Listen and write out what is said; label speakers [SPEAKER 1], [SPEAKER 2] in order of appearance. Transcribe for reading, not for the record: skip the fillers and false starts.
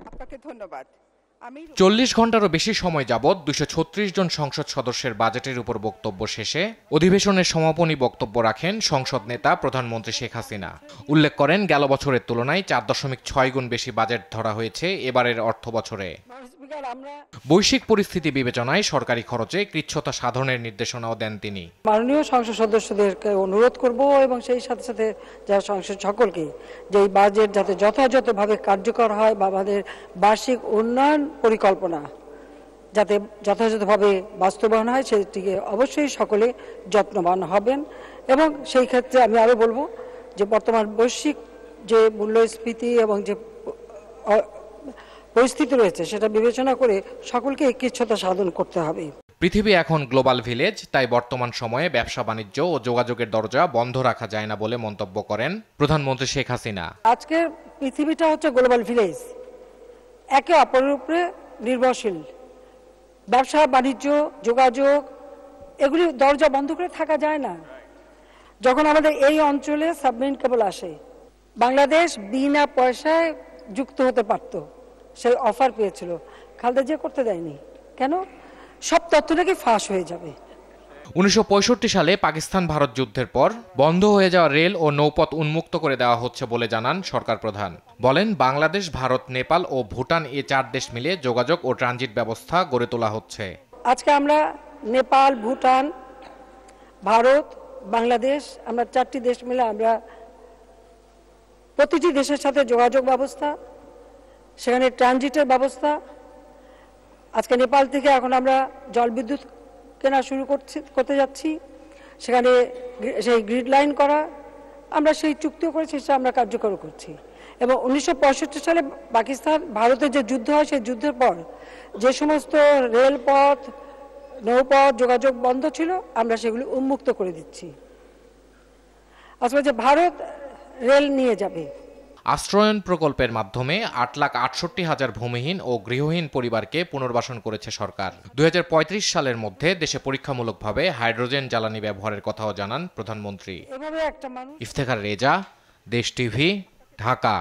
[SPEAKER 1] আপনাকে ধন্যবাদ।
[SPEAKER 2] 40 ঘন্টারও বেশি সময় যাবৎ 236 জন সংসদ সদস্যের বাজেটের উপর বক্তব্য শেষে অধিবেশনের সমাপনী বক্তব্য রাখেন সংসদ নেতা প্রধানমন্ত্রী শেখ হাসিনা। উল্লেখ করেন, গেল বছরের তুলনায় 4.6 গুণ বেশি বাজেট ধরা হয়েছে এবারের অর্থ বছরে। বৈশ্বিক পরিস্থিতি বিবেচনায় সরকারি খরচে কৃচ্ছ্রতা সাধনের নির্দেশনাও দেন তিনি।
[SPEAKER 3] মাননীয় সংসদ সদস্যদেরকে অনুরোধ করব এবং সেই সাথে সাথে যারা সংসদ সকলকে যে এই বাজেট যাতে যথাযথভাবে কার্যকর হয় বা আমাদের বার্ষিক উন্নয়ন পরিকল্পনা যাতে যথাযথভাবে বাস্তবায়ন হয় সেটিকে অবশ্যই সকলে যত্নবান হবেন। এবং সেই ক্ষেত্রে আমি আরও বলবো যে বর্তমান বৈশ্বিক যে মূল্যস্ফীতি এবং যে পরিস্থিতি রয়েছে সেটা বিবেচনা করে সকলকে ঐক্যতা সাধন করতে হবে।
[SPEAKER 2] পৃথিবী এখন গ্লোবাল ভিলেজ, তাই বর্তমান সময়ে ব্যবসা বাণিজ্য ও যোগাযোগের দরজা বন্ধ রাখা যায় না বলে মন্তব্য করেন প্রধানমন্ত্রী শেখ হাসিনা।
[SPEAKER 3] আজকের পৃথিবীটা হচ্ছে গ্লোবাল ভিলেজ, একে অপরের উপরে নির্ভরশীল। ব্যবসা বাণিজ্য যোগাযোগ এগুলি দরজা বন্ধ করে থাকা যায় না। যখন আমাদের এই অঞ্চলে সাবমেরিন কেবল আসে, বাংলাদেশ বিনা পয়সায় যুক্ত হতে পারত, সেই অফার পেয়েছিল, খালেদা জিয়া করতে দেয়নি কেন? সব তথ্য নাকি ফাঁস হয়ে যাবে।
[SPEAKER 2] 1965 সালে পাকিস্তান ভারত যুদ্ধের পর বন্ধ হয়ে যাওয়া রেল ও নৌপথ উন্মুক্ত করে দেওয়া হচ্ছে বলে জানান সরকার প্রধান। বলেন, বাংলাদেশ, ভারত, নেপাল ও ভুটান এই 4 দেশ মিলে যোগাযোগ ও ট্রানজিট ব্যবস্থা গড়ে তোলা হচ্ছে।
[SPEAKER 3] আজকে আমরা নেপাল, ভুটান, ভারত, বাংলাদেশ, আমরা 4টি দেশ মিলে আমরা প্রতিটি দেশের সাথে যোগাযোগ ব্যবস্থা, সেখানে ট্রানজিটের ব্যবস্থা। আজকে নেপাল থেকে এখন আমরা জলবিদ্যুৎ কেনা শুরু করতে যাচ্ছি, সেখানে সেই গ্রিড লাইন করা, আমরা সেই চুক্তিও করেছি, সেটা আমরা কার্যকর করছি। এবং 1965 সালে পাকিস্তান ভারতের যে যুদ্ধ হয় সেই যুদ্ধের পর যে সমস্ত রেলপথ নৌপথ যোগাযোগ বন্ধ ছিল আমরা সেগুলি উন্মুক্ত করে দিচ্ছি। আসলে যে ভারত রেল নিয়ে যাবে।
[SPEAKER 2] আশ্রয়ন প্রকল্পের মাধ্যমে 8,68,000 ভূমিহীন ও গৃহহীন পরিবারকে পুনর্বাসন করেছে সরকার। 2035 সালের মধ্যে দেশে পরীক্ষামূলকভাবে হাইড্রোজেন জ্বালানি ব্যবহারের কথাও জানান প্রধানমন্ত্রী।
[SPEAKER 3] এভাবে একটা মানুষ।
[SPEAKER 2] ইফতেখার রেজা, দেশ টিভি, ঢাকা।